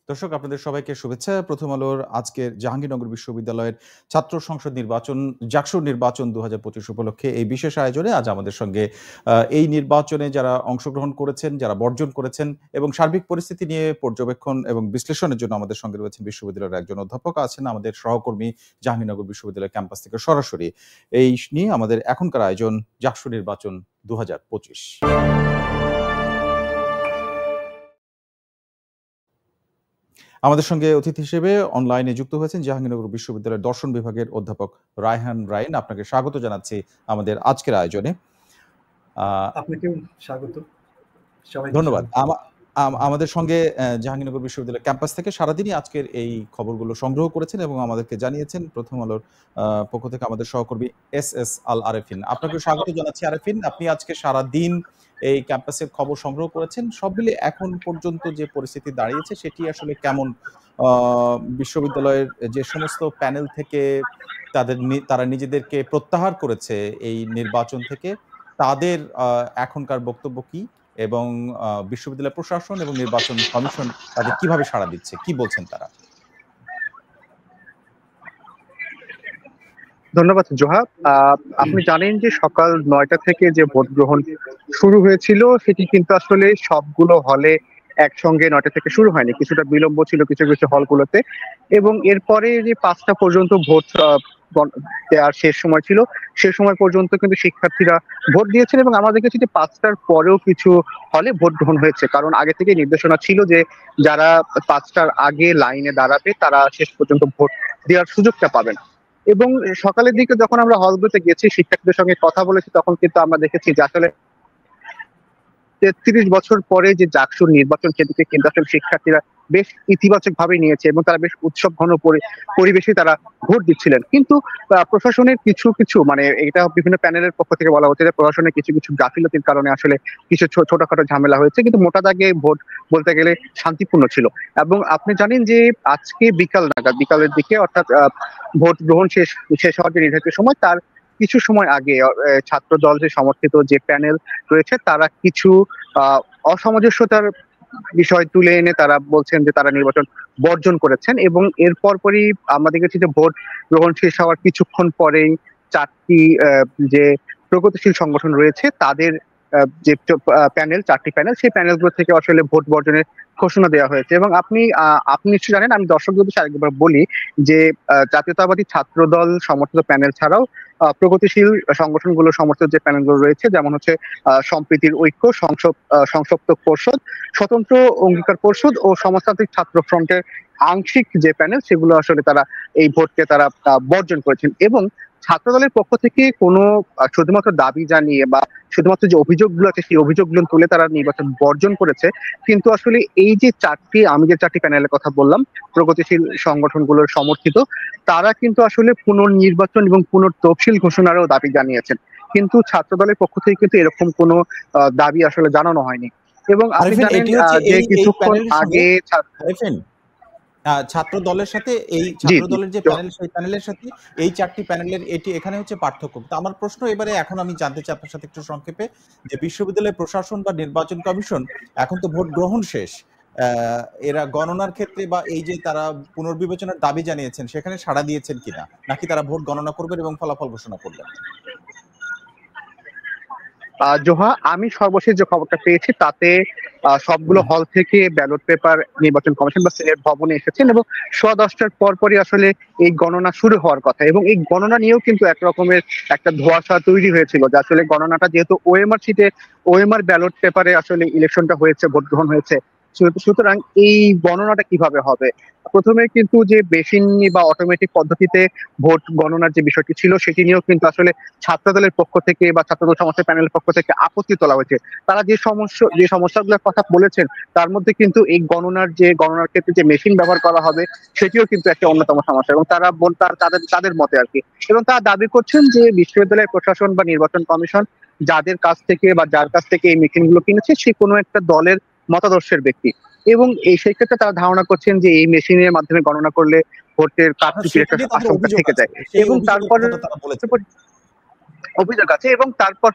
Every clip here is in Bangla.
দর্শক আপনাদের সবাইকে শুভেচ্ছা। প্রথম আলোর আজকের জাহাঙ্গীরনগর বিশ্ববিদ্যালয়ের ছাত্র সংসদ নির্বাচন, জাকসুর নির্বাচন ২০২৫ উপলক্ষে এই বিশেষ আয়োজনে আজ আমাদের সঙ্গে এই নির্বাচনে যারা অংশগ্রহণ করেছেন, যারা বর্জন করেছেন এবং সার্বিক পরিস্থিতি নিয়ে পর্যবেক্ষণ এবং বিশ্লেষণের জন্য আমাদের সঙ্গে রয়েছেন বিশ্ববিদ্যালয়ের একজন অধ্যাপক আছেন, আমাদের সহকর্মী জাহাঙ্গীরনগর বিশ্ববিদ্যালয় ক্যাম্পাস থেকে সরাসরি। এই নিয়ে আমাদের এখনকার আয়োজন জাকসু নির্বাচন ২০২৫। আমাদের সঙ্গে অতিথি হিসেবে অনলাইনে যুক্ত হয়েছেন জাহাঙ্গীরনগর বিশ্ববিদ্যালয়ের দর্শন বিভাগের অধ্যাপক রায়হান রাইন। আপনাকে স্বাগত জানাচ্ছি আমাদের আজকের আয়োজনে। আপনাকেও স্বাগত। ধন্যবাদ। আমাদের সঙ্গে জাহাঙ্গীরনগর বিশ্ববিদ্যালয় ক্যাম্পাস থেকে সারাদিনই আজকের এই খবরগুলো সংগ্রহ করেছেন এবং আমাদেরকে জানিয়েছেন প্রথম আলোর পক্ষ থেকে আমাদের সহকর্মী এস আল আরেফিন। আপনাকে স্বাগত জানাচ্ছি আরেফিন। আপনি আজকে সারাদিন এই ক্যাম্পাসের খবর সংগ্রহ করেছেন। সব মিলিয়ে এখন পর্যন্ত যে পরিস্থিতি দাঁড়িয়েছে সেটি আসলে কেমন? বিশ্ববিদ্যালয়ের যে সমস্ত প্যানেল থেকে তারা নিজেদেরকে প্রত্যাহার করেছে এই নির্বাচন থেকে, তাদের এখনকার বক্তব্য কি এবং বিশ্ববিদ্যালয় প্রশাসন এবং নির্বাচন কমিশন তাদের কিভাবে সাড়া দিচ্ছে, কি বলছেন তারা? ধন্যবাদ জোহা। আপনি জানেন যে সকাল ৯টা থেকে যে ভোট গ্রহণ শুরু হয়েছিল সেটি কিন্তু আসলে সবগুলো হলে একসঙ্গে ৯টা থেকে শুরু হয়নি, কিছুটা বিলম্ব ছিল কিছু কিছু হলগুলোতে, এবং এরপরে যে ৫টা পর্যন্ত ভোট দেওয়ার শেষ সময় ছিল, সে সময় পর্যন্ত কিন্তু শিক্ষার্থীরা ভোট দিয়েছেন এবং আমরা দেখেছি যে ৫টার পরেও কিছু হলে ভোট গ্রহণ হয়েছে, কারণ আগে থেকে নির্দেশনা ছিল যে যারা ৫টার আগে লাইনে দাঁড়াবে তারা শেষ পর্যন্ত ভোট দেওয়ার সুযোগটা পাবেন। এবং সকালের দিকে যখন আমরা হলগুলোতে গেছি, শিক্ষার্থীদের সঙ্গে কথা বলেছি, তখন কিন্তু আমরা দেখেছি যে আসলে ৩৩ বছর পরে যে জাকসুর নির্বাচন, সেদিকে কিন্তু আসলে শিক্ষার্থীরা বেশ ইতিবাচক ভাবে নিয়েছে এবং তারা বেশ উৎসব ঘন পরিবেশে তারা ভোট দিচ্ছিলেন। কিন্তু প্রশাসনের কিছু কিছু মানে এটা বিভিন্ন প্যানেলের পক্ষ থেকে বলা হচ্ছে যে প্রশাসনের কিছু কিছু গাফিলতির কারণে আসলে কিছু ছোটখাটো ঝামেলা হয়েছে, কিন্তু মোটা দাগে ভোট বলতে গেলে শান্তিপূর্ণ ছিল। এবং আপনি জানেন যে আজকে বিকালের দিকে, অর্থাৎ ভোট গ্রহণ শেষ হওয়ার যে নির্ধারিত সময়, তার কিছু সময় আগে ছাত্র দল যে সমর্থিত যে প্যানেল রয়েছে তারা কিছু অসামঞ্জস্যতার বিষয় তুলে এনে তারা বলছেন যে তারা নির্বাচন বর্জন করেছেন। এবং এর পরপরই আমরা দেখেছি যে ভোট গ্রহণ শেষ হওয়ার কিছুক্ষণ পরেই চারটি যে প্রগতিশীল সংগঠন রয়েছে তাদের যে চারটি প্যানেল, সেই প্যানেলগুলো থেকে আসলে ভোট বর্জনের ঘোষণা দেওয়া হয়েছে। এবং আপনি নিশ্চয়ই জানেন, আমি দর্শকদের আরেকবার বলি যে জাতীয়তাবাদী ছাত্র দল সমর্থিত প্যানেল ছাড়াও প্রগতিশীল সংগঠনগুলো সমর্থিত যে প্যানেলগুলো রয়েছে, যেমন হচ্ছে সম্প্রীতির ঐক্য, সংসপ্তক পর্ষদ, স্বতন্ত্র অঙ্গীকার পর্ষদ ও সমাজতান্ত্রিক ছাত্র ফ্রন্টের আংশিক যে প্যানেল, সেগুলো আসলে তারা এই ভোটকে তারা বর্জন করেছেন। এবং ছাত্র দলের পক্ষ থেকে কোনো শুধুমাত্র দাবি জানিয়ে বা শুধুমাত্র যে অভিযোগগুলো আছে সেই অভিযোগগুলো তুলে তারা নির্বাচন বর্জন করেছে, কিন্তু আসলে এই যে আমি যে চারটি প্যানেলের কথা বললাম প্রগতিশীল সংগঠনগুলোর সমর্থিত, তারা কিন্তু আসলে পুনর্নির্বাচন এবং পুনর্তফসিল ঘোষণারও দাবি জানিয়েছেন, কিন্তু ছাত্র দলের পক্ষ থেকে কিন্তু এরকম কোনো দাবি আসলে জানানো হয়নি। এবং আপনি জানেন যে কিছুক্ষণ আগে ছাত্র দলের সাথে এই ছাত্র দলের যে প্যানেল, সেই প্যানেলের সাথে এই চারটি প্যানেলের এখানে হচ্ছে পার্থক্য। তো আমার প্রশ্ন এবারে এখন আমি জানতে চাই আপনার সাথে একটু সংক্ষেপে, যে বিশ্ববিদ্যালয় প্রশাসন বা নির্বাচন কমিশন এখন তো ভোট গ্রহণ শেষ, এরা গণনার ক্ষেত্রে বা এই যে তারা পুনর্বিবেচনার দাবি জানিয়েছেন সেখানে সাড়া দিয়েছেন কিনা, নাকি তারা ভোট গণনা করবেন এবং ফলাফল ঘোষণা করবেন? জোহা, আমি সর্বশেষ যে খবরটা পেয়েছি তাতে সবগুলো হল থেকে ব্যালট পেপার নির্বাচন কমিশন বা সিলেট ভবনে এসেছেন এবং 10:15টার পরপরই আসলে এই গণনা শুরু হওয়ার কথা। এবং এই গণনা নিয়েও কিন্তু একরকমের একটা ধোঁয়াশা তৈরি হয়েছিল যে আসলে গণনাটা যেহেতু ওএমআর সিটে, ওএমআর ব্যালট পেপারে আসলে ইলেকশনটা হয়েছে, ভোট গ্রহণ হয়েছে, সুতরাং এই গণনাটা কিভাবে হবে। প্রথমে কিন্তু যে বেসিন বা অটোমেটিক পদ্ধতিতে ভোট গণনার যে বিষয়টি ছিল সেটি নিয়েও কিন্তু আসলে ছাত্র দলের পক্ষ থেকে বা ছাত্রদল সমস্যা প্যানেলের পক্ষ থেকে আপত্তি তোলা হয়েছে। তারা যে সমস্যাগুলোর কথা বলেছেন তার মধ্যে কিন্তু এই গণনার ক্ষেত্রে যে মেশিন ব্যবহার করা হবে সেটিও কিন্তু একটা অন্যতম সমস্যা, এবং তারা তাদের মতে আর কি। এবং তারা দাবি করছেন যে বিশ্ববিদ্যালয় প্রশাসন বা নির্বাচন কমিশন যার কাছ থেকে এই মেশিনগুলো কিনেছে সে কোনো একটা দলের মতাদর্শের ব্যক্তি, এবং সেই ক্ষেত্রে তারা ধারণা করছেন যে এই মেশিনের মাধ্যমে গণনা করলে ভোটের কারচুপির একটা আশঙ্কা থেকে যায়। এবং তারপর অভিযোগ আছে, এবং তারপর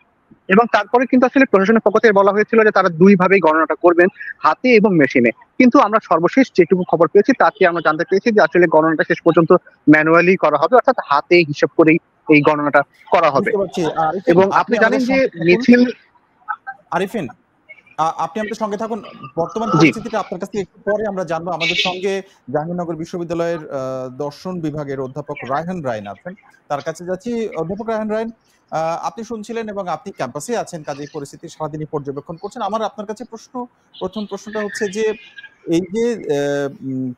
এবং তারপরে কিন্তু আসলে প্রশাসনের পক্ষ থেকে বলা হয়েছিল যে তারা দুই ভাবেই গণনাটা করবেন, হাতে এবং মেশিনে। কিন্তু আমরা সর্বশেষ যেটুকু খবর পেয়েছি তাতে আমরা জানতে পেরেছি যে আসলে গণনাটা শেষ পর্যন্ত ম্যানুয়ালি করা হবে, অর্থাৎ হাতে হিসাব করেই এই গণনাটা করা হবে। এবং আপনি জানেন যে মিছিল, আরিফিন আপনি আমাদের সঙ্গে থাকুন, বর্তমান পরিস্থিতিটা আপনার কাছ থেকে একটু পরে আমরা জানবো। আমাদের সঙ্গে জাহাঙ্গীরনগর বিশ্ববিদ্যালয়ের দর্শন বিভাগের অধ্যাপক রায়হান রায়ন আছেন, তার কাছে যাচ্ছি। অধ্যাপক রায়হান রায়ন, আপনি শুনছিলেন এবং আপনি ক্যাম্পাসে আছেন, কাজে পরিস্থিতি সারাদিনই পর্যবেক্ষণ করছেন। আমার আপনার কাছে প্রথম প্রশ্নটা হচ্ছে যে এই যে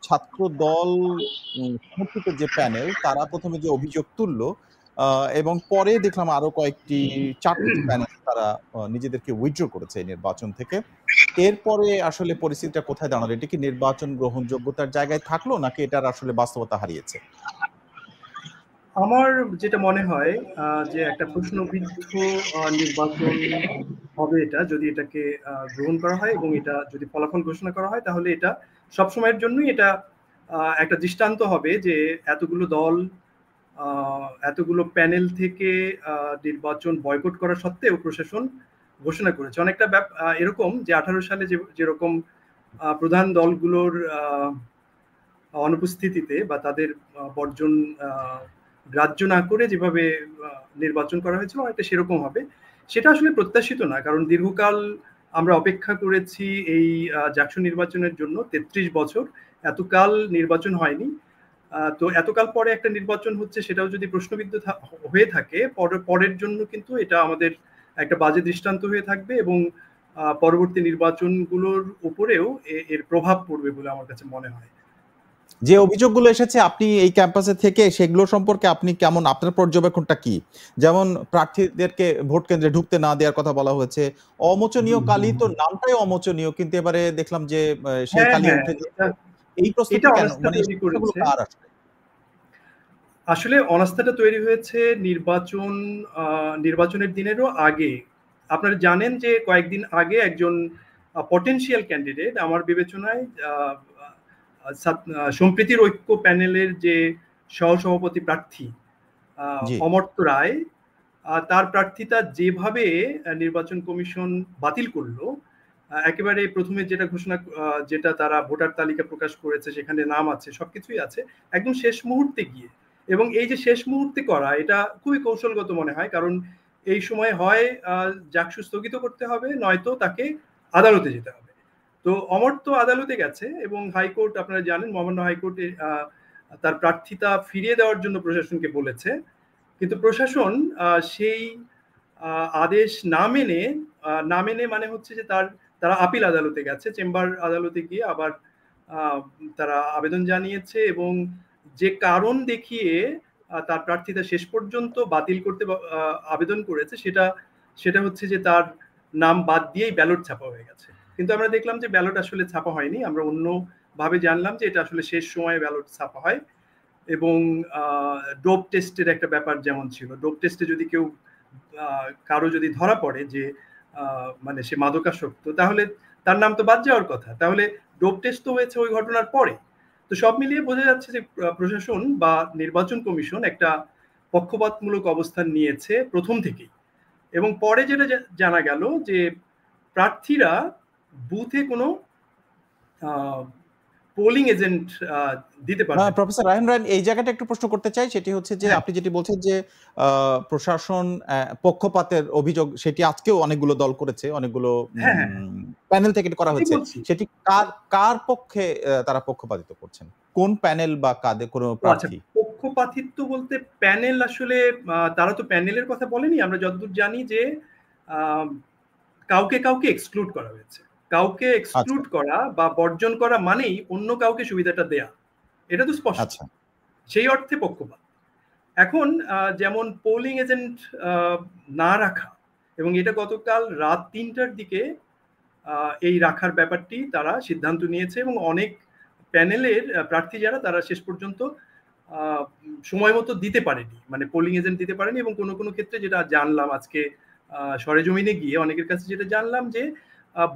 ছাত্র দল সমর্থিত যে প্যানেল, তারা প্রথমে যে অভিযোগ তুললো এবং পরে দেখলাম আরো চারটি প্যানেল তারা নিজেদেরকে উইথড্র করেছে এই নির্বাচন থেকে। এরপরে আসলে পরিস্থিতিটা কোথায় দাঁড়ালো? এটা কি নির্বাচন গ্রহণযোগ্যতার জায়গায় থাকলো নাকি এটার আসলে বাস্তবতা হারিয়েছে? আমার যেটা মনে হয় যে একটা প্রশ্নবিদ্ধ নির্বাচন হবে এটা, যদি এটাকে গ্রহণ করা হয় এবং এটা যদি ফলাফল ঘোষণা করা হয়, তাহলে এটা সবসময়ের জন্যই এটা একটা দৃষ্টান্ত হবে যে এতগুলো দল এতগুলো প্যানেল থেকে নির্বাচন বয়কট করা সত্ত্বেও প্রশাসন ঘোষণা করেছে। অনেকটা এরকম যে 18 সালে যেরকম প্রধান দলগুলোর অনুপস্থিতিতে বা তাদের বর্জন গ্রাহ্য না করে যেভাবে নির্বাচন করা হয়েছিল, অনেকটা সেরকম হবে। সেটা আসলে প্রত্যাশিত না, কারণ দীর্ঘকাল আমরা অপেক্ষা করেছি এই জাকসু নির্বাচনের জন্য, 33 বছর এতকাল নির্বাচন হয়নি। তো এতকাল পরে একটা নির্বাচন হচ্ছে, সেটাও যদি প্রশ্নবিদ্ধ হয়ে থাকে, পরের জন্য কিন্তু এটা আমাদের একটা বাজে দৃষ্টান্ত হয়ে থাকবে এবং পরবর্তী নির্বাচনগুলোর উপরেও এর প্রভাব পড়বে বলে আমার কাছে মনে হয়। যে অভিযোগগুলো এসেছে আপনি এই ক্যাম্পাসে থেকে, সেগুলো সম্পর্কে আপনি কেমন, আপনার পর্যবেক্ষণটা কি? যেমন প্রার্থীদেরকে ভোট কেন্দ্রে ঢুকতে না দেওয়ার কথা বলা হয়েছে, অমোচনীয় কালি, তো নামটাই অমোচনীয়, কিন্তু এবারে দেখলাম যে সেই কালি উঠে যাচ্ছে। এই প্রশ্নটা কেন, মানে কার আসলে? আসলে অনাস্থাটা তৈরি হয়েছে নির্বাচনের দিনেরও আগে। আপনারা জানেন যে কয়েকদিন আগে একজন পটেনশিয়াল ক্যান্ডিডেট, আমার বিবেচনায় সম্প্রীতির ঐক্য প্যানেলের যে সহসভাপতি প্রার্থী অমর্ত্য রায়, তার প্রার্থিতা যেভাবে নির্বাচন কমিশন বাতিল করলো, একেবারে প্রথমে যেটা তারা ভোটার তালিকা প্রকাশ করেছে, সেখানে নাম আছে, সবকিছুই আছে, একদম শেষ মুহূর্তে গিয়ে। এবং এই যে শেষ মুহূর্তে করা, এটা খুবই কৌশলগত মনে হয়, কারণ এই সময় হয় জাকসু স্থগিত করতে হবে, নয়তো তাকে আদালতে যেতে হবে। তো অমর্ত্য আদালতে গেছে এবং হাইকোর্ট, আপনারা জানেন, মহামান্য হাইকোর্টে তার প্রার্থিতা ফিরিয়ে দেওয়ার জন্য প্রশাসনকে বলেছে। কিন্তু প্রশাসন সেই আদেশ না মেনে মানে হচ্ছে যে তারা আপিল আদালতে গেছে, চেম্বার আদালতে গিয়ে আবার তারা আবেদন জানিয়েছে এবং যে কারণ দেখিয়ে তার প্রার্থিতা শেষ পর্যন্ত বাতিল করতে আবেদন করেছে, সেটা হচ্ছে যে তার নাম বাদ দিয়েই ব্যালট ছাপা হয়ে গেছে। কিন্তু আমরা দেখলাম যে ব্যালট আসলে ছাপা হয়নি, আমরা অন্য ভাবে জানলাম যে এটা আসলে শেষ সময়ে ব্যালট ছাপা হয়। এবং ডোপ টেস্টের একটা ব্যাপার যেমন ছিল, ডোপ টেস্টে যদি কারো যদি ধরা পড়ে যে মানে সে মাদকাসক্ত, তাহলে তার নাম তো বাদ যাওয়ার কথা, তাহলে ডোপ টেস্ট তো হয়েছে ওই ঘটনার পরে। তো সব মিলিয়ে বোঝা যাচ্ছে যে প্রশাসন বা নির্বাচন কমিশন একটা পক্ষপাতমূলক অবস্থান নিয়েছে প্রথম থেকেই। এবং পরে যেটা জানা গেল যে প্রার্থীরা বুথে কোনো পোলিং এজেন্ট দিতে পারবে। প্রফেসর রায়হান রায়ন, এই জায়গাটা একটু প্রশ্ন করতে চাই, সেটি হচ্ছে যে আপনি যেটি বলছেন যে প্রশাসন পক্ষপাতের অভিযোগ, সেটি আজকেও অনেকগুলো দল করেছে, অনেকগুলো প্যানেল থেকে করা হয়েছে, সেটি কার পক্ষে তারা পক্ষপাতিত্ব করছেন? কোন প্যানেল বা কাদের কোনো প্রার্থী? পক্ষপাতিত্ব বলতে প্যানেল আসলে তারা তো প্যানেলের কথা বলেনি। আমরা যতদূর জানি যে কাউকে এক্সক্লুড করা হয়েছে। কাউকে এক্সক্লুড করা বা বর্জন করা মানেই অন্য কাউকে সুবিধাটা দেয়া, এটা তো স্পষ্ট। সেই অর্থে পক্ষপাত। এখন যেমন পোলিং এজেন্ট না রাখা, এবং এটা গতকাল রাত 3টার দিকে এই রাখার ব্যাপারটি তারা সিদ্ধান্ত নিয়েছে এবং অনেক প্যানেলের প্রার্থী যারা, তারা শেষ পর্যন্ত সময় মতো দিতে পারেনি, মানে পোলিং এজেন্ট দিতে পারেনি। এবং কোনো কোনো ক্ষেত্রে যেটা জানলাম আজকে সরেজমিনে গিয়ে, অনেকের কাছে যেটা জানলাম যে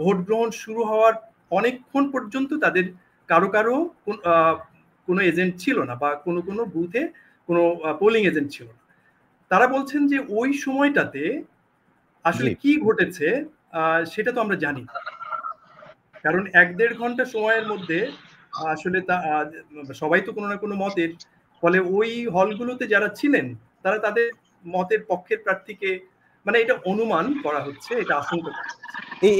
ভোট গ্রহণ শুরু হওয়ার অনেকক্ষণ পর্যন্ত তাদের কারো কোনো এজেন্ট ছিল না, বা কোনো বুথে কোনো পোলিং এজেন্ট ছিল না। তারা বলছেন যে ওই সময়টাতে আসলে কি ঘটেছে সেটা তো আমরা জানি, কারণ 1-1.5 ঘন্টা সময়ের মধ্যে আসলে সবাই তো কোনো না কোনো মতের, ফলে ওই হলগুলোতে যারা ছিলেন তারা তাদের মতের পক্ষের প্রার্থীকে, মানে এটা অনুমান করা হচ্ছে, এটা আশঙ্কা করা হচ্ছে।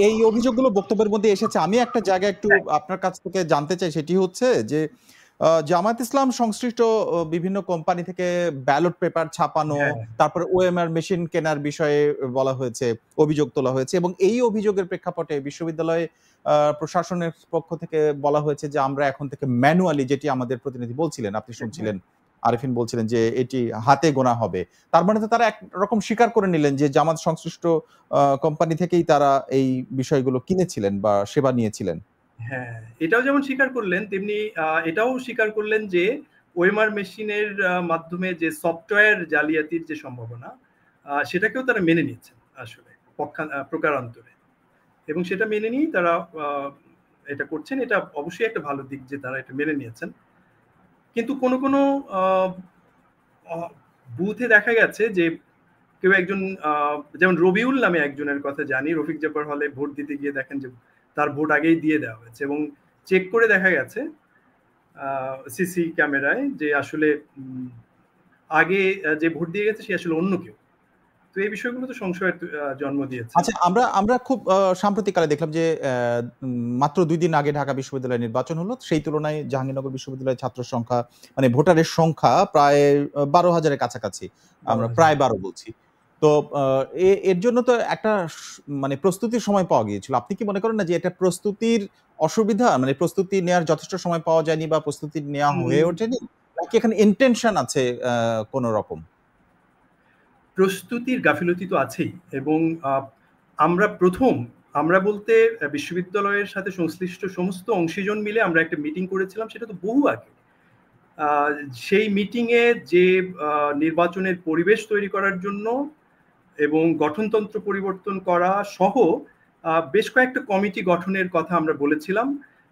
এই অভিযোগগুলো বক্তব্যের মধ্যে এসেছে। আমি একটা জায়গায় একটু আপনার কাছ থেকে জানতে চাই, সেটি হচ্ছে যে জামায়াত ইসলাম সংশ্লিষ্ট বিভিন্ন কোম্পানি থেকে ব্যালট পেপার ছাপানো, তারপরে ওএমআর মেশিন কেনার বিষয়ে বলা হয়েছে, অভিযোগ তোলা হয়েছে, এবং এই অভিযোগের প্রেক্ষাপটে বিশ্ববিদ্যালয়ে প্রশাসনের পক্ষ থেকে বলা হয়েছে যে আমরা এখন থেকে ম্যানুয়ালি, যেটি আমাদের প্রতিনিধি বলছিলেন, আপনি শুনছিলেন, আরিফিন বলছিলেন যে এটি হাতে গোনা হবে। তার মানে তো তারা একরকম স্বীকার করে নিলেন যে জামাত সংশ্লিষ্ট কোম্পানি থেকেই তারা এই বিষয়গুলো কিনেছিলেন বা সেবা নিয়েছিলেন। হ্যাঁ, এটাও যেমন স্বীকার করলেন, তেমনি এটাও স্বীকার করলেন যে ওএমআর মেশিনের মাধ্যমে যে সফটওয়্যার জালিয়াতির যে সম্ভাবনা, সেটাকেও তারা মেনে নিয়েছেন আসলে প্রকারান্তরে, এবং সেটা মেনে নিয়েই তারা এটা করছেন। এটা অবশ্যই একটা ভালো দিক যে তারা এটা মেনে নিয়েছেন। কিন্তু কোনো কোনো বুথে দেখা গেছে যে কেউ একজন, যেমন রবিউল নামে একজনের কথা জানি, রফিক জব্বার হলে ভোট দিতে গিয়ে দেখেন যে তার ভোট আগেই দিয়ে দেওয়া হয়েছে, এবং চেক করে দেখা গেছে সিসি ক্যামেরায় যে আসলে আগে যে ভোট দিয়ে গেছে সে আসলে অন্য কেউ। তো এই বিষয়গুলো তো সংশয়ের জন্ম দিয়েছে। আচ্ছা, আমরা খুব সাম্প্রতিককালে দেখলাম যে মাত্র 2 দিন আগে ঢাকা বিশ্ববিদ্যালয় নির্বাচন হলো। সেই তুলনায় জাহাঙ্গীরনগর বিশ্ববিদ্যালয়ের ছাত্র সংখ্যা, মানে ভোটারের সংখ্যা প্রায় 12,000-এর কাছাকাছি, আমরা প্রায় 12 বলছি। তো এর জন্য তো একটা মানে প্রস্তুতির সময় পাওয়া গিয়েছিল। আপনি কি মনে করেন না যে এটা প্রস্তুতির অসুবিধা, মানে প্রস্তুতি নেওয়ার যথেষ্ট সময় পাওয়া যায়নি বা প্রস্তুতি নেওয়া হয়ে ওঠেনি, নাকি এখানে ইন্টেনশন আছে কোনো রকম? প্রস্তুতির গাফিলতি তো আছেই, এবং আমরা বলতে বিশ্ববিদ্যালয়ের সাথে সংশ্লিষ্ট সমস্ত অংশীজন মিলে আমরা একটা মিটিং করেছিলাম, সেটা তো বহু আগে। সেই মিটিংয়ে যে নির্বাচনের পরিবেশ তৈরি করার জন্য এবং গঠনতন্ত্র পরিবর্তন করা সহ বেশ কয়েকটা কমিটি গঠনের কথা আমরা বলেছিলাম,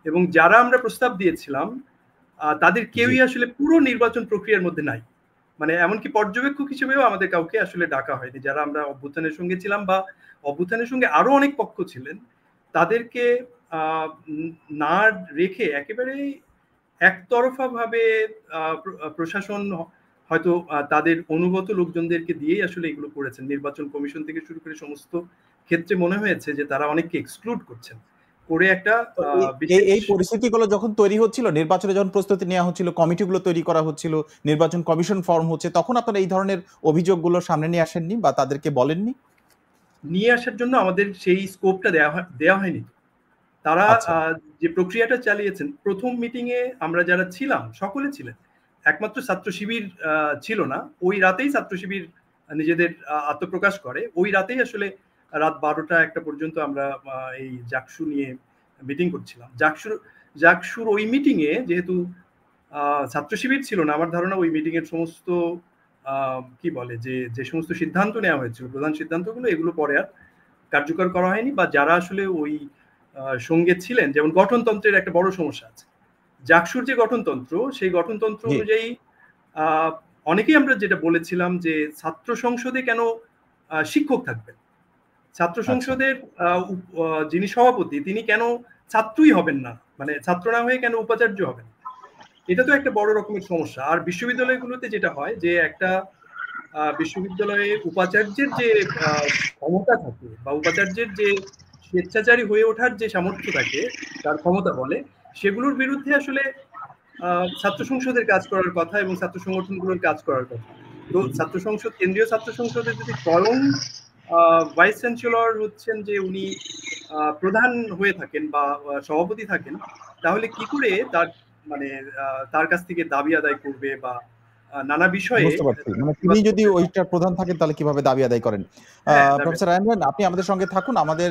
এবং যারা আমরা প্রস্তাব দিয়েছিলাম তাদের কেউই আসলে পুরো নির্বাচন প্রক্রিয়ার মধ্যে নাই। মানে এমনকি পর্যবেক্ষক হিসেবেও আমাদের কাউকে আসলে ডাকা হয়নি, যারা আমরা অভ্যুত্থানের সঙ্গে ছিলাম বা অভ্যুত্থানের সঙ্গে আরো অনেক পক্ষ ছিলেন, তাদেরকে না রেখে একেবারেই একতরফা ভাবে প্রশাসন হয়তো তাদের অনুগত লোকজনদেরকে দিয়েই আসলে এগুলো করেছেন। নির্বাচন কমিশন থেকে শুরু করে সমস্ত ক্ষেত্রে মনে হয়েছে যে তারা অনেককে এক্সক্লুড করছেন করে একটা এই পরিস্থিতিগুলো যখন তৈরি হচ্ছিল, নির্বাচনে যখন প্রস্তুতি নেওয়া হচ্ছিল, কমিটিগুলো তৈরি করা হচ্ছিল, নির্বাচন কমিশন ফর্ম হচ্ছে, তখন আপনারা এই ধরনের অভিযোগগুলো সামনে নিয়ে আসেননি বা তাদেরকে বলেননি? নিয়ে আসার জন্য আমাদের সেই স্কোপটা দেওয়া হয়নি। তারা যে প্রক্রিয়াটা চালিয়েছেন, প্রথম মিটিং এ আমরা যারা ছিলাম সকলে ছিলেন, একমাত্র ছাত্র শিবির ছিল না। ওই রাতেই ছাত্র শিবির নিজেদের আত্মপ্রকাশ করে। ওই রাতেই আসলে রাত 12টা-1টা পর্যন্ত আমরা এই জাকসু নিয়ে মিটিং করছিলাম। জাকসুর ওই মিটিং এ যেহেতু ছাত্র শিবির ছিল না, আমার ধারণা ওই মিটিং এর সমস্ত কি বলে যে সমস্ত সিদ্ধান্ত নেওয়া হয়েছিল, প্রধান সিদ্ধান্তগুলো, এগুলো পরে আর কার্যকর করা হয়নি, বা যারা আসলে ওই সঙ্গে ছিলেন, যেমন গঠনতন্ত্রের একটা বড় সমস্যা আছে। জাকসুর যে গঠনতন্ত্র, সেই গঠনতন্ত্র অনুযায়ী অনেকেই আমরা যেটা বলেছিলাম যে ছাত্র সংসদে কেন শিক্ষক থাকবেন, ছাত্র সংসদের যিনি সভাপতি তিনি কেন ছাত্রই হবেন না, মানে ছাত্র না হয়ে কেন উপাচার্য হবেন, এটা তো একটা বড় রকমের সমস্যা। আর বিশ্ববিদ্যালয়গুলোতে যেটা হয় যে একটা বিশ্ববিদ্যালয়ে উপাচার্যের যে ক্ষমতা থাকে বা উপাচার্যের যে স্বেচ্ছাচারী হয়ে ওঠার যে সামর্থ্য থাকে, তার ক্ষমতা বলে, সেগুলোর বিরুদ্ধে আসলে ছাত্র সংসদের কাজ করার কথা এবং ছাত্র সংগঠনগুলোর কাজ করার কথা। তো ছাত্র সংসদ, কেন্দ্রীয় ছাত্র সংসদে যদি স্বয়ং ভাইস চ্যান্সেলর হচ্ছেন যে উনি প্রধান হয়ে থাকেন বা সভাপতি থাকেন, তাহলে কি করে তার মানে তার কাছ থেকে দাবি আদায় করবে বা নানা বিষয়ে, বুঝতে পারছি, মানে তিনি যদি ওইটার প্রধান থাকেন তাহলে কিভাবে দাবি আদায় করেন। প্রফেসর আইমান, আপনি আমাদের সঙ্গে থাকুন। আমাদের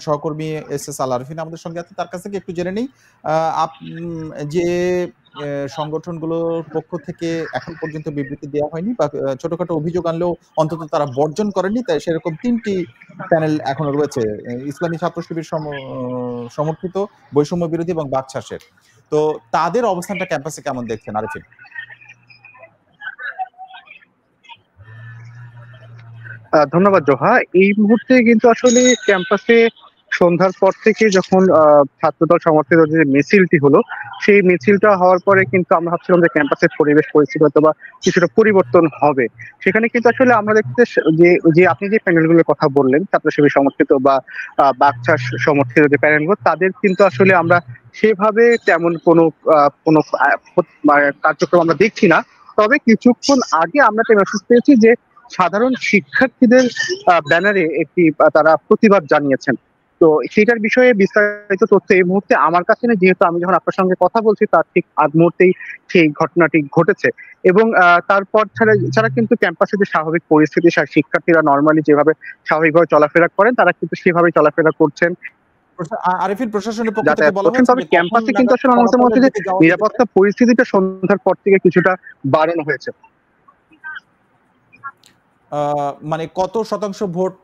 সহকর্মী এস.এস. আল আরিফিন আমাদের সঙ্গে আছে, তার কাছ থেকে একটু জেনে নেই যে সংগঠনগুলোর পক্ষ থেকে এখন পর্যন্ত বিবৃতি দেওয়া হয়নি বা ছোটখাটো অভিযোগ আনলেও অন্তত তারা বর্জন করেনি, তাই সেরকম 3টি প্যানেল এখনো রয়েছে, ইসলামী ছাত্র শিবির সমর্থিত, বৈষম্য বিরোধী এবং বাকশাসের। তো তাদের অবস্থানটা ক্যাম্পাসে কেমন দেখছেন আরিফিন? ধন্যবাদ জোহা। এই মুহূর্তে কিন্তু আসলে ক্যাম্পাসে সন্ধ্যার পর থেকে যখন ছাত্রদল সমর্থিত যে মিছিলটি হলো, সেই মিছিলটা হওয়ার পরে কিন্তু আমরা ভাবছিলাম যে ক্যাম্পাসের পরিবেশ পরিস্থিতি হয়তো বা কিছুটা পরিবর্তন হবে। সেখানে কিন্তু আসলে আমরা দেখতে যে যে আপনি যে প্যানেলগুলোর কথা বললেন, ছাত্রসেবী সমর্থিত বা বাকচাষ সমর্থিত যে প্যানেলগুলো, তাদের কিন্তু আসলে আমরা সেভাবে তেমন কোনো কার্যক্রম আমরা দেখছি না। তবে কিছুক্ষণ আগে আমরা একটা মেসেজ পেয়েছি যে সাধারণ শিক্ষার্থীদের ব্যানারে একটি তারা প্রতিবাদ জানিয়েছেন। তো সেটার বিষয়ে বিস্তারিত তথ্য এই মুহূর্তে আমার কাছে নেই, যেহেতু আমি যখন আপনার সঙ্গে কথা বলছি তার ঠিক আগ মুহূর্তেই সেই ঘটনাটি ঘটেছে। এবং তারপর ছাড়া কিন্তু ক্যাম্পাসে যে স্বাভাবিক পরিস্থিতি, শিক্ষার্থীরা নর্মালি যেভাবে স্বাভাবিকভাবে চলাফেরা করেন তারা কিন্তু সেভাবে চলাফেরা করছেন, আরিফিন, প্রশাসনের পক্ষ থেকে বলা হয়েছে। তবে ক্যাম্পাসে কিন্তু আসলে আমার মনে হচ্ছে যে নিরাপত্তা পরিস্থিতিটা সন্ধ্যার পর থেকে কিছুটা বাড়ানো হয়েছে। মানে কত শতাংশ ভোট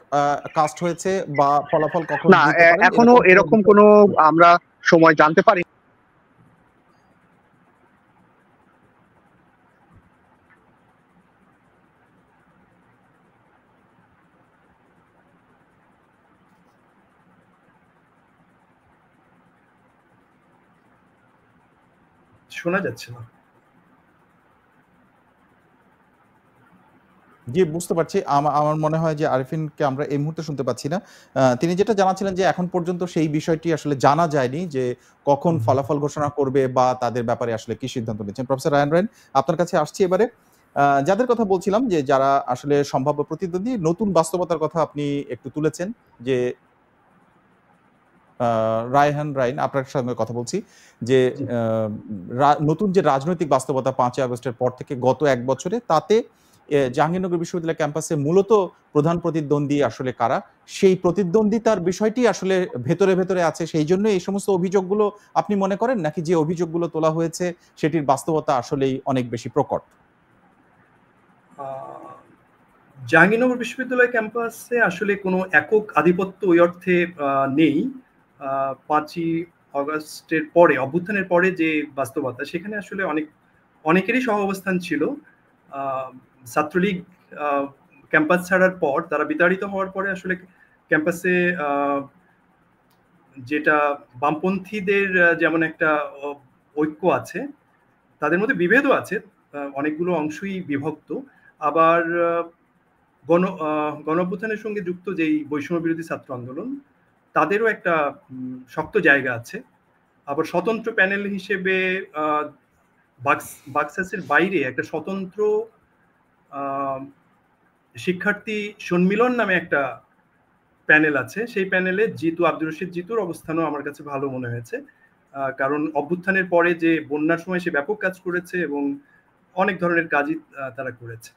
কাস্ট হয়েছে বা ফলাফল কখন? না, এখনো এরকম কোনো আমরা সময় জানতে পারি। শোনা যাচ্ছে না। জি, বুঝতে পারছি। আমার মনে হয় যে আরিফিনকে আমরা এই মুহূর্তে শুনতে পাচ্ছি না। তিনি যেটা জানাচ্ছিলেন যে এখন পর্যন্ত সেই বিষয়টি আসলে জানা যায়নি যে কখন ফলাফল ঘোষণা করবে বা তাদের ব্যাপারে আসলে কি সিদ্ধান্ত নিচ্ছেন। প্রফেসর রায়ান রায়ন, আপনার কাছে আসছি এবারে। যাদের কথা বলছিলাম যে যারা আসলে সম্ভাব্য প্রতিদ্বন্দ্বী, নতুন বাস্তবতার কথা আপনি একটু তুলেছেন যে রায়হান রাইন, আপনার সঙ্গে কথা বলছি যে নতুন যে রাজনৈতিক বাস্তবতা ৫ই আগস্টের পর থেকে গত ১ বছরে, তাতে জাহাঙ্গীরনগর বিশ্ববিদ্যালয় ক্যাম্পাসে মূলত প্রধান প্রতিদ্বন্দ্বী আসলে কারা, সেই প্রতিদ্বন্দ্বিতার বিষয়টি আসলে ভেতরে আছে। সেই জন্য এই সমস্ত অভিযোগগুলো আপনি মনে করেন, নাকি যে অভিযোগগুলো তোলা হয়েছে সেটির বাস্তবতা আসলেই অনেক বেশি প্রকট? জাহাঙ্গীরনগর বিশ্ববিদ্যালয় ক্যাম্পাসে আসলে কোনো একক আধিপত্য ওই অর্থে নেই। ৫ই আগস্টের পরে, অভ্যুত্থানের পরে যে বাস্তবতা, সেখানে আসলে অনেকেরই সহ অবস্থান ছিল। ছাত্রলীগ ক্যাম্পাস ছাড়ার পর, তারা বিতাড়িত হওয়ার পরে আসলে ক্যাম্পাসে যেটা বামপন্থীদের যেমন একটা ঐক্য আছে, তাদের মধ্যে বিভেদও আছে, অনেকগুলো অংশই বিভক্ত। আবার গণ অভ্যুত্থানের সঙ্গে যুক্ত যেই বৈষম্য বিরোধী ছাত্র আন্দোলন, তাদেরও একটা শক্ত জায়গা আছে। আবার স্বতন্ত্র প্যানেল হিসেবে বাকসাসের বাইরে একটা স্বতন্ত্র শিক্ষার্থী সম্মিলন নামে একটা প্যানেল আছে। সেই প্যানেলে আব্দুর রশিদ জিতুর অবস্থানও আমার কাছে ভালো মনে হয়েছে, কারণ অভ্যুত্থানের পরে যে বন্যার সময় সে ব্যাপক কাজ করেছে এবং অনেক ধরনের কাজই তারা করেছে।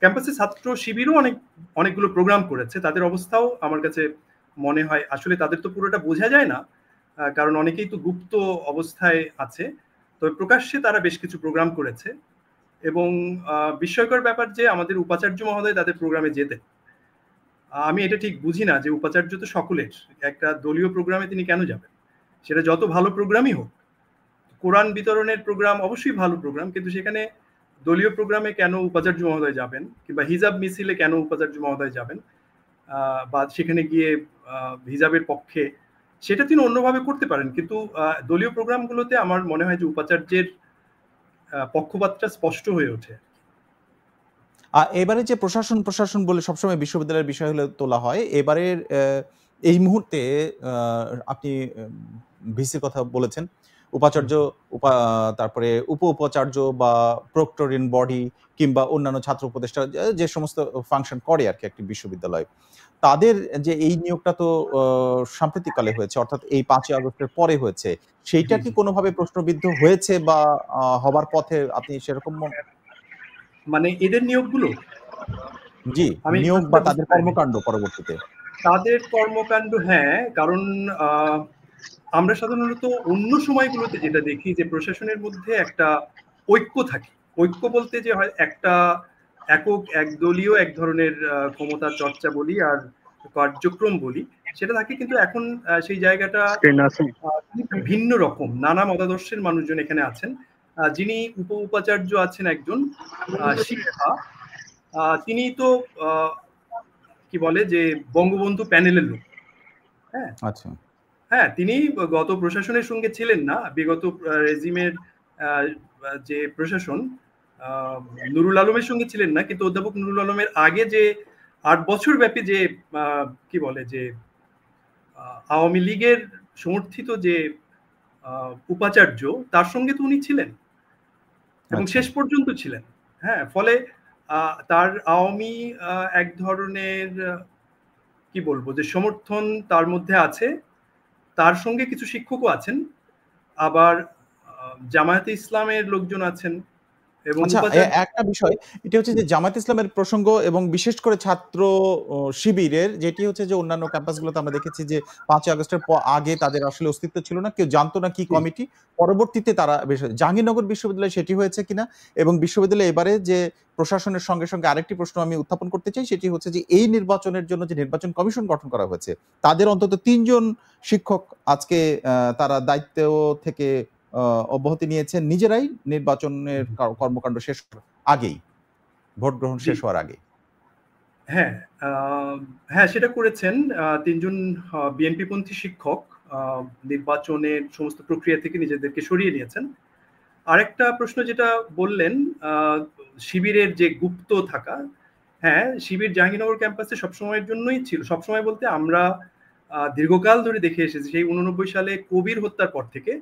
ক্যাম্পাসে ছাত্র শিবিরও অনেকগুলো প্রোগ্রাম করেছে, তাদের অবস্থাও আমার কাছে মনে হয়, আসলে তাদের তো পুরোটা বোঝা যায় না, কারণ অনেকেই তো গুপ্ত অবস্থায় আছে, তবে প্রকাশ্যে তারা বেশ কিছু প্রোগ্রাম করেছে। এবং বিস্ময়কর ব্যাপার যে আমাদের উপাচার্য মহোদয় তাদের প্রোগ্রামে যেতেন। আমি এটা ঠিক বুঝি না যে উপাচার্য তো সকলের, একটা দলীয় প্রোগ্রামে তিনি কেন যাবেন? সেটা যত ভালো প্রোগ্রামই হোক। কোরআন বিতরণের প্রোগ্রাম অবশ্যই ভালো প্রোগ্রাম, কিন্তু সেখানে দলীয় প্রোগ্রামে কেন উপাচার্য মহোদয় যাবেন, কিংবা হিজাব মিছিলে কেন উপাচার্য মহোদয় যাবেন, বা সেখানে গিয়ে হিজাবের পক্ষে, সেটা তিনি অন্যভাবে করতে পারেন, কিন্তু দলীয় প্রোগ্রামগুলোতে আমার মনে হয় যে উপাচার্যের পক্ষপাতটা স্পষ্ট হয়ে ওঠে। এবারে যে প্রশাসন বলে সবসময় বিশ্ববিদ্যালয়ের বিষয় হলে তোলা হয়, এবারের এই মুহূর্তে আপনি ভিসির কথা বলেছেন, উপাচার্য, তারপরে উপাচার্য বা প্রক্টরিন বডি কিংবা অন্যান্য ছাত্র উপদেষ্টা যে সমস্ত ফাংশন করে আর কি একটি বিশ্ববিদ্যালয়, তাদের যে এই নিয়োগটা তো সাম্প্রতিককালে হয়েছে, অর্থাৎ এই ৫ই আগস্টের পরে হয়েছে, সেইটা কি কোনোভাবে প্রশ্নবিদ্ধ হয়েছে বা হবার পথে, আপনি সেরকম মানে এদের নিয়োগগুলো? জি, নিয়োগ বা তাদের কর্মকাণ্ড পরবর্তীতে? তাদের কর্মকাণ্ড, হ্যাঁ, কারণ আমরা সাধারণত অন্য সময়গুলোতে যেটা দেখি যে প্রশাসনের মধ্যে একটা ঐক্য থাকে। ঐক্য বলতে যে হয় একটা একদলীয় এক ধরনের ক্ষমতা চর্চা বলি আর কার্যক্রম বলি, সেটা থাকে, কিন্তু এখন সেই জায়গাটা ভিন্ন রকম। নানা মতাদর্শের মানুষজন এখানে আছেন। যিনি উপাচার্য আছেন একজন শিক্ষা, তিনি তো কি বলে যে বঙ্গবন্ধু প্যানেলের লোক। হ্যাঁ আচ্ছা, হ্যাঁ, তিনি গত প্রশাসনের সঙ্গে ছিলেন না, বিগত রেজিমের যে প্রশাসন নুরুল আলমের সঙ্গে ছিলেন না, কিন্তু অধ্যাপক নুরুল আলমের আগে যে 8 বছর ব্যাপী যে কি বলে যে আওয়ামী লীগের সমর্থিত যে উপাচার্য, তার সঙ্গে তো উনি ছিলেন এবং শেষ পর্যন্ত ছিলেন। হ্যাঁ, ফলে তার আওয়ামী এক ধরনের কি বলবো যে সমর্থন তার মধ্যে আছে, তার সঙ্গে কিছু শিক্ষকও আছেন, আবার জামায়াতে ইসলামের লোকজন আছেন। এবং একটা বিষয় এটা হচ্ছে যে জামায়াতে ইসলামের প্রসঙ্গ এবং বিশেষ করে ছাত্র শিবিরের, যেটি হচ্ছে যে অন্যান্য ক্যাম্পাসগুলোতে আমরা দেখেছি যে 5ই আগস্টের আগে তাদের আসলে অস্তিত্ব ছিল না, কেউ জানতো না কি কমিটি, পরবর্তীতে তারা জাহাঙ্গীরনগর বিশ্ববিদ্যালয়ে সেটি হয়েছে কিনা, এবং বিশ্ববিদ্যালয়ে এবারে যে প্রশাসনের সঙ্গে সঙ্গে আরেকটি প্রশ্ন আমি উত্থাপন করতে চাই, সেটি হচ্ছে যে এই নির্বাচনের জন্য যে নির্বাচন কমিশন গঠন করা হয়েছে, তাদের অন্তত 3 জন শিক্ষক আজকে তারা দায়িত্ব থেকে অব্যাহতি নিয়েছেন নিজেরাই নির্বাচনের কর্মকাণ্ড শেষ আগেই, ভোট গ্রহণ শেষ হওয়ার আগে। হ্যাঁ হ্যাঁ, সেটা করেছেন 3 জন বিএনপিপন্থী শিক্ষক নির্বাচনের সমস্ত প্রক্রিয়া থেকে নিজেদেরকে সরিয়ে নিয়েছেন। আরেকটা প্রশ্ন যেটা বললেন শিবিরের যে গুপ্ত থাকা, হ্যাঁ, শিবির জাহাঙ্গীরনগর ক্যাম্পাসে সবসময়ের জন্যই ছিল। সবসময় বলতে আমরা দীর্ঘকাল ধরে দেখে এসেছি, সেই 89 সালে কবির হত্যার পর থেকে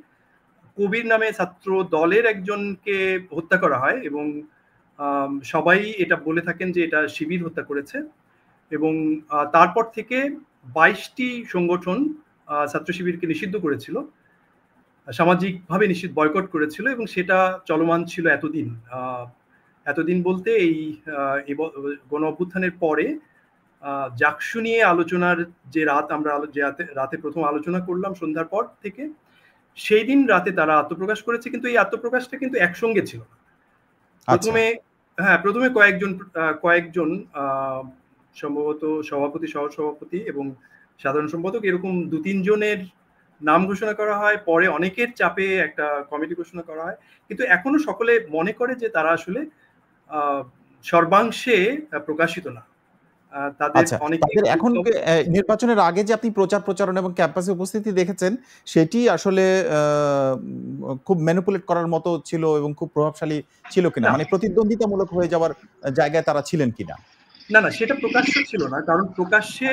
কবির নামে ছাত্র দলের একজনকে হত্যা করা হয় এবং সবাই এটা বলে থাকেন যে এটা শিবির হত্যা করেছে। এবং তারপর থেকে 22টি সংগঠন ছাত্র শিবিরকে নিষিদ্ধ করেছিল, সামাজিকভাবে বয়কট করেছিল, এবং সেটা চলমান ছিল এতদিন বলতে এই গণ অভ্যুত্থানের পরে জাকসু নিয়ে আলোচনার যে রাত, আমরা যে রাতে প্রথম আলোচনা করলাম সন্ধ্যার পর থেকে, সেই দিন রাতে তারা আত্মপ্রকাশ করেছে, কিন্তু এই আত্মপ্রকাশটা কিন্তু একসঙ্গে ছিল না। প্রথমে কয়েকজন সম্ভবত সভাপতি, সহসভাপতি এবং সাধারণ সম্পাদক, এরকম 2-3 জনের নাম ঘোষণা করা হয়, পরে অনেকের চাপে একটা কমিটি ঘোষণা করা হয়, কিন্তু এখনো সকলে মনে করে যে তারা আসলে সর্বাংশে প্রকাশিত না। তাদের এখন নির্বাচনের আগে যে আপনি প্রচারণা এবং ক্যাম্পাসে উপস্থিতি দেখেছেন, সেটি আসলে খুব ম্যানিপুলেট করার মতো ছিল এবং খুব প্রভাবশালী ছিল কিনা, মানে প্রতিদ্বন্দ্বিতামূলক হয়ে যাওয়ার জায়গায় তারা ছিলেন কিনা? না, সেটা প্রকাশ্য ছিল না, কারণ প্রকাশ্যে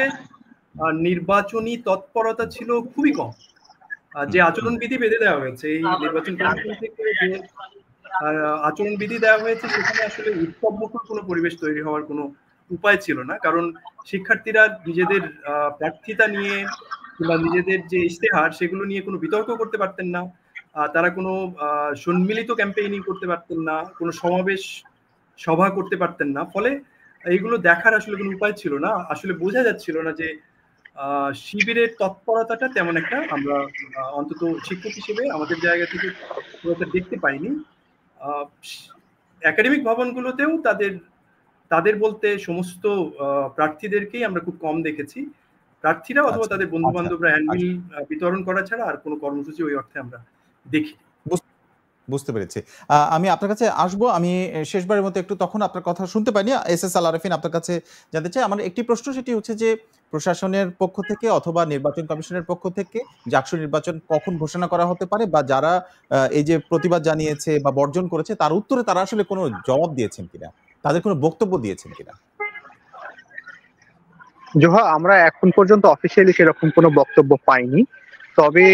নির্বাচনী তৎপরতা ছিল খুবই কম। যে আচরণবিধি বেঁধে দেওয়া হয়েছে এই নির্বাচন কমিশন থেকে, যে আচরণবিধি দেওয়া হয়েছে, সেখানে আসলে উৎসবমুখর কোনো পরিবেশ তৈরি হওয়ার কোনো উপায় ছিল না, কারণ শিক্ষার্থীরা নিজেদের প্রার্থিতা নিয়ে কিংবা নিজেদের যে ইশতেহার সেগুলো নিয়ে কোনো বিতর্ক করতে পারতেন না, তারা কোনো সম্মিলিত ক্যাম্পেইনিং করতে পারতেন না, কোনো সমাবেশ সভা করতে পারতেন না। ফলে এইগুলো দেখার আসলে কোনো উপায় ছিল না, আসলে বোঝা যাচ্ছিল না যে শিবিরের তৎপরতাটা তেমন একটা আমরা অন্তত শিক্ষক হিসেবে আমাদের জায়গা থেকে দেখতে পাইনি। একাডেমিক ভবনগুলোতেও তাদের বলতে সমস্ত প্রার্থীদেরকেই আমরা খুব কম দেখেছি। প্রার্থীরা অথবা তাদের বন্ধু বান্ধবরা হ্যান্ডবিল বিতরণ করা ছাড়া আর কোনো কর্মসূচি ওই অর্থে আমরা দেখি। বুঝতে পেরেছি। আমি আপনার কাছে আসবো। আমি শেষবারের মতো একটু তখন আপনার কথা শুনতে পাইনি। এসএস আল আরেফিন, আপনার কাছে জানতে চাই, আমার একটি প্রশ্ন, সেটি হচ্ছে যে প্রশাসনের পক্ষ থেকে অথবা নির্বাচন কমিশনের পক্ষ থেকে জাকসু নির্বাচন কখন ঘোষণা করা হতে পারে, বা যারা এই যে প্রতিবাদ জানিয়েছে বা বর্জন করেছে তার উত্তরে তারা আসলে কোনো জবাব দিয়েছেন কিনা, তাদের কোনো বক্তব্য দিয়েছেন কিনা? জোহা, আমরা এখন পর্যন্ত অফিসিয়ালি সেরকম কোনো বক্তব্য পাইনি। তবে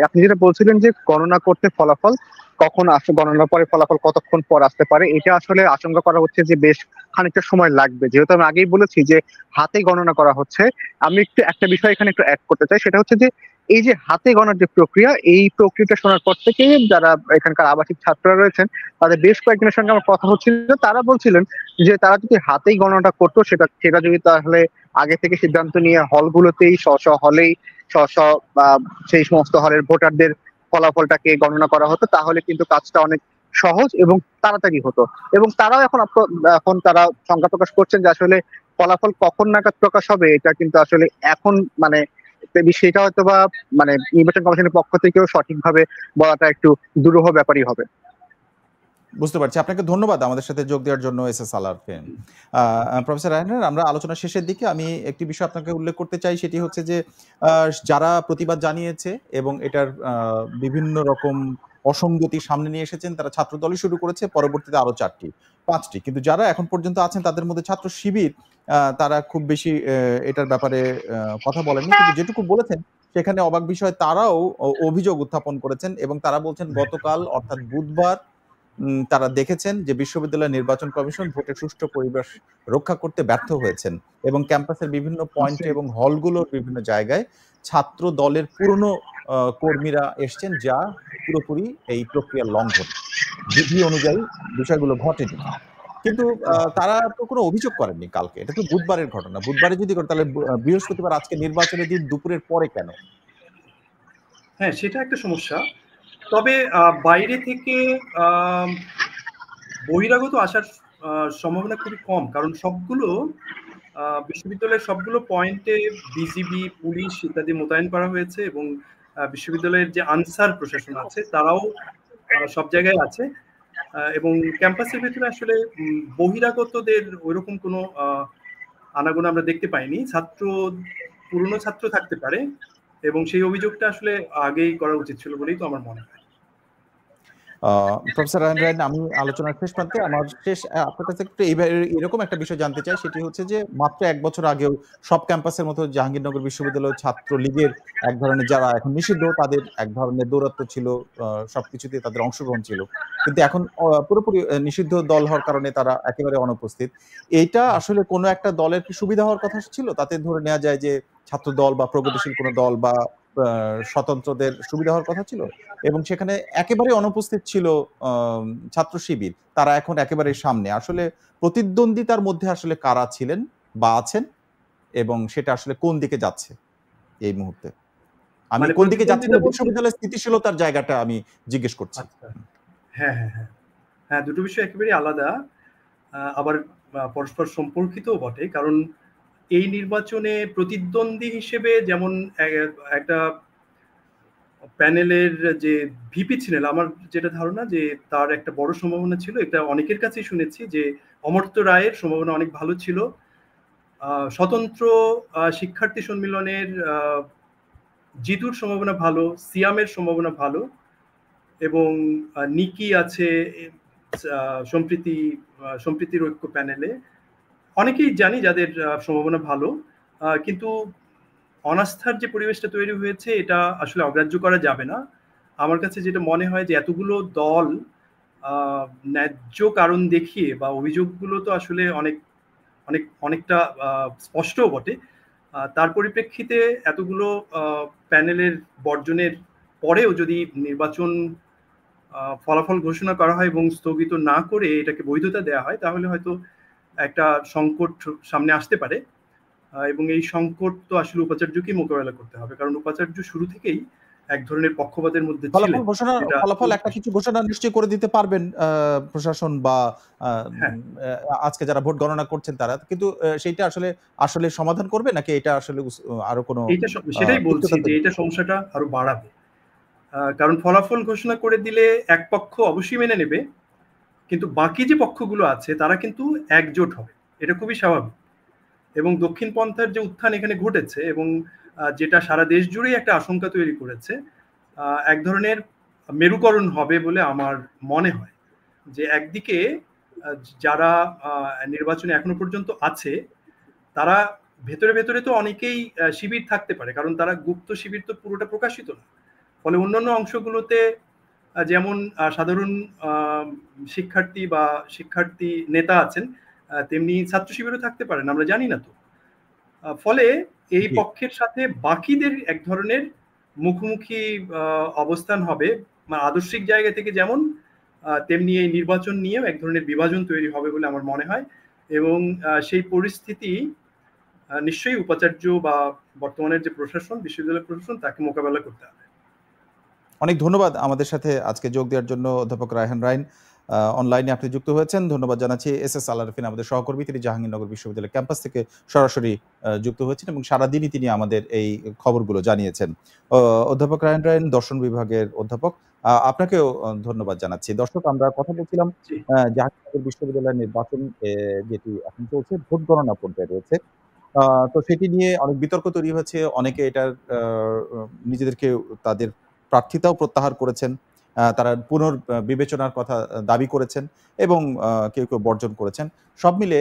আপনি যেটা বলছিলেন যে গণনা করতে ফলাফল কখন আসে, গণনার পরে ফলাফল কতক্ষণ পর আসতে পারে, এটা আসলে আশঙ্কা করা হচ্ছে যে বেশ খানিকটা সময় লাগবে, যেহেতু আমি আগেই বলেছি যে হাতে গণনা করা হচ্ছে। আমি একটা বিষয় এখানে একটু অ্যাড করতে চাই, সেটা হচ্ছে যে এই যে হাতে গণার যে প্রক্রিয়া, এই প্রক্রিয়াটা শোনার পর থেকে যারা এখানকার আবাসিক ছাত্ররা রয়েছেন তাদের বেশ কয়েকজনের সঙ্গে আমার কথা হচ্ছিল, তারা বলছিলেন যে তারা যদি হাতেই গণনাটা করতো, সেটা যদি তাহলে আগে থেকে সিদ্ধান্ত নিয়ে হলগুলোতেই হলেই সেই সমস্ত হলের ভোটারদের ফলাফলটাকে গণনা করা হতো, তাহলে কিন্তু কাজটা অনেক সহজ এবং তাড়াতাড়ি হতো। এবং তারাও এখন তারা সংখ্যা প্রকাশ করছেন যে আসলে ফলাফল কখন নাগাদ প্রকাশ হবে, এটা কিন্তু আসলে এখন মানে সেটা হয়তো বা মানে নির্বাচন কমিশনের পক্ষ থেকেও সঠিকভাবে বলাটা একটু দুরূহ ব্যাপারই হবে। বুঝতে পারছি। আপনাকে ধন্যবাদ আমাদের সাথে যোগ দেওয়ার জন্য এস এস আলারকে। প্রফেসর রায়হান, আমরা আলোচনার শেষের দিকে আমি একটি বিষয় আপনাকে উল্লেখ করতে চাই, সেটি হচ্ছে যে যারা প্রতিবাদ জানিয়েছে এবং এটার বিভিন্ন রকম অসঙ্গতি সামনে নিয়ে এসেছেন, তারা ছাত্রদলই শুরু করেছে, পরবর্তীতে আরো 5টি। কিন্তু যারা এখন পর্যন্ত আছেন তাদের মধ্যে ছাত্র শিবির তারা খুব বেশি এটার ব্যাপারে কথা বলেননি, কিন্তু যেটুকু বলেছেন সেখানে অবাক বিষয় তারাও অভিযোগ উত্থাপন করেছেন এবং তারা বলছেন গতকাল অর্থাৎ বুধবার তারা দেখেছেন যে বিশ্ববিদ্যালয় নির্বাচন কমিশন ভোটের সুষ্ঠু পরিবেশ রক্ষা করতে ব্যর্থ হয়েছেন এবং ক্যাম্পাসের বিভিন্ন পয়েন্টে এবং হলগুলোর বিভিন্ন জায়গায় ছাত্র দলের পুরনো কর্মীরা এসছেন, যা পুরোপুরি এই প্রক্রিয়ার লঙ্ঘন। বিধি অনুযায়ী বিষয়গুলো ঘটেনি, কিন্তু তারা তো কোনো অভিযোগ করেননি কালকে। এটা তো বুধবারের ঘটনা। বুধবারে যদি করে তাহলে বৃহস্পতিবার আজকে নির্বাচনের দিন দুপুরের পরে কেন? হ্যাঁ, সেটা একটা সমস্যা। তবে বাইরে থেকে বহিরাগত আসার সম্ভাবনা খুবই কম, কারণ সবগুলো বিশ্ববিদ্যালয়ের সবগুলো পয়েন্টে বিজিবি, পুলিশ ইত্যাদি মোতায়েন করা হয়েছে এবং বিশ্ববিদ্যালয়ের যে আনসার প্রশাসন আছে তারাও সব জায়গায় আছে এবং ক্যাম্পাসের ভেতরে আসলে বহিরাগতদের ওইরকম কোনো আনাগোনা আমরা দেখতে পাইনি। পুরনো ছাত্র থাকতে পারে এবং সেই অভিযোগটা আসলে আগেই করা উচিত ছিল বলেই তো আমার মনে হয়। প্রফেসর রায়হান, আমি আলোচনার শেষ প্রান্তে আমার আপনার কাছে একটু এরকম একটা বিষয় জানতে চাই, সেটি হচ্ছে যে মাত্র 1 বছর আগেও সব ক্যাম্পাসের মতো জাহাঙ্গীরনগর বিশ্ববিদ্যালয় ছাত্র লীগের এক ধরনের, যারা এখন নিষিদ্ধ, তাদের এক ধরনের দৌরাত্ম্য ছিল, সবকিছুতে তাদের অংশগ্রহণ ছিল, কিন্তু এখন পুরোপুরি নিষিদ্ধ দল হওয়ার কারণে তারা একেবারে অনুপস্থিত। এইটা আসলে কোনো একটা দলের কি সুবিধা হওয়ার কথা ছিল? তাতে ধরে নেওয়া যায় যে ছাত্র দল বা প্রগতিশীল কোনো দল বা স্বতন্ত্রদের সুবিধা হওয়ার কথা ছিল, এবং সেখানে একেবারে অনুপস্থিত ছিল ছাত্র শিবির। তারা এখন একেবারে সামনে। আসলে প্রতিদ্বন্দ্বিতার মধ্যে আসলে কারা ছিলেন বা আছেন এবং সেটা আসলে কোন দিকে যাচ্ছে এই মুহূর্তে? আমি কোন দিকে যাচ্ছে বিশ্ববিদ্যালয়ের স্থিতিশীলতার জায়গাটা আমি জিজ্ঞেস করছি। হ্যাঁ হ্যাঁ হ্যাঁ হ্যাঁ, দুটো বিষয় একেবারেই আলাদা, আবার পরস্পর সম্পর্কিতও বটে। কারণ এই নির্বাচনে প্রতিদ্বন্দ্বী হিসেবে যেমন একটা প্যানেলের যে ভিপি ছিলেন, আমার যেটা ধারণা যে তার একটা বড় সম্ভাবনা ছিল, এটা অনেকের কাছেই শুনেছি যে অমর্ত্য রায়ের সম্ভাবনা অনেক ভালো ছিল। স্বতন্ত্র শিক্ষার্থী সম্মিলনের জিতুর সম্ভাবনা ভালো, সিয়ামের সম্ভাবনা ভালো, এবং নিকি আছে সম্প্রীতির ঐক্য প্যানেলে। অনেকেই জানি যাদের সম্ভাবনা ভালো, কিন্তু অনাস্থার যে পরিবেশটা তৈরি হয়েছে এটা আসলে অগ্রাহ্য করা যাবে না। আমার কাছে যেটা মনে হয় যে এতগুলো দল ন্যায্য কারণ দেখিয়ে, বা অভিযোগগুলো তো আসলে অনেকটা স্পষ্টও বটে, তার পরিপ্রেক্ষিতে এতগুলো প্যানেলের বর্জনের পরেও যদি নির্বাচন ফলাফল ঘোষণা করা হয় এবং স্থগিত না করে এটাকে বৈধতা দেওয়া হয়, তাহলে হয়তো একটা সংকট সামনে আসতে পারে। এবং এই সংকট তো আসলে উপাচার্যকেই মোকাবেলা করতে হবে, কারণ উপাচার্য শুরু থেকেই এক ধরনের পক্ষপাতের মধ্যে ছিলেন। ফলাফল একটা কিছু ঘোষণা নিশ্চয়ই করে দিতে পারবেন প্রশাসন বা আজকে যারা ভোট গণনা করছেন তারা, কিন্তু সেইটা আসলে সমাধান করবে নাকি এটা আসলে আরো কোনো? সেটাই বলছি যে এটা সমস্যাটা আরো বাড়াবে, কারণ ফলাফল ঘোষণা করে দিলে এক পক্ষ অবশ্যই মেনে নেবে, কিন্তু বাকি যে পক্ষগুলো আছে তারা কিন্তু একজোট হবে, এটা খুবই স্বাভাবিক। এবং দক্ষিণপন্থার যে উত্থান এখানে ঘটেছে এবং যেটা সারা দেশ জুড়েই একটা আশঙ্কা তৈরি করেছে, এক ধরনের মেরুকরণ হবে বলে আমার মনে হয়। যে একদিকে যারা নির্বাচনে এখনো পর্যন্ত আছে তারা ভেতরে ভেতরে তো অনেকেই শিবির থাকতে পারে, কারণ তারা গুপ্ত শিবির তো পুরোটা প্রকাশিত না। ফলে অন্যান্য অংশগুলোতে যেমন সাধারণ শিক্ষার্থী নেতা আছেন, তেমনি ছাত্র শিবিরও থাকতে পারেন, আমরা জানি না তো। ফলে এই পক্ষের সাথে বাকিদের এক ধরনের মুখোমুখি অবস্থান হবে, আদর্শিক জায়গা থেকে যেমন, তেমনি এই নির্বাচন নিয়েও এক ধরনের বিভাজন তৈরি হবে বলে আমার মনে হয়। এবং সেই পরিস্থিতি নিশ্চয়ই উপাচার্য বা বর্তমানের যে প্রশাসন, বিশ্ববিদ্যালয় প্রশাসন, তাকে মোকাবেলা করতে হবে। অনেক ধন্যবাদ আমাদের সাথে আজকে যোগ দেওয়ার জন্য অধ্যাপক রায়হান রাইন। অনলাইনে আপনি যুক্ত হয়েছেন, ধন্যবাদ জানাচ্ছি। এস এস আলারফিন আমাদের সহকর্মী, তিনি জাহাঙ্গীরনগর বিশ্ববিদ্যালয় ক্যাম্পাস থেকে সরাসরি যুক্ত হয়েছেন এবং সারাদিনই তিনি আমাদের এই খবরগুলো জানিয়েছেন। অধ্যাপক রায়হান রাইন দর্শন বিভাগের অধ্যাপক, আপনাকেও ধন্যবাদ জানাচ্ছি। দর্শক, আমরা কথা বলছিলাম জাহাঙ্গীরনগর বিশ্ববিদ্যালয়ের নির্বাচন যেটি এখন চলছে, ভোট গণনা পর্যায়ে রয়েছে। তো সেটি নিয়ে অনেক বিতর্ক তৈরি হয়েছে। অনেকে এটার নিজেদেরকে তাদের প্রার্থিতাও প্রত্যাহার করেছেন। তারা পুনর্বিবেচনার কথা দাবি করেছেন এবং কেউ বর্জন করেছেন। সব মিলে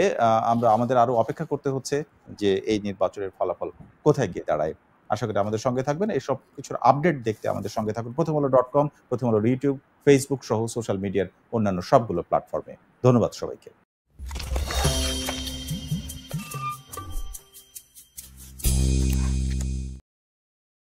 আমাদের আরো অপেক্ষা করতে হচ্ছে যে এই নির্বাচনের ফলাফল কোথায় গিয়ে দাঁড়ায়। আশা করি আমাদের সঙ্গে থাকবেন। এসব কিছুর আপডেট দেখতে আমাদের সঙ্গে থাকুন প্রথমআলো.com, প্রথম আলোর ইউটিউব, ফেসবুক সহ সোশ্যাল মিডিয়ার অন্যান্য সবগুলো প্ল্যাটফর্মে। ধন্যবাদ সবাইকে।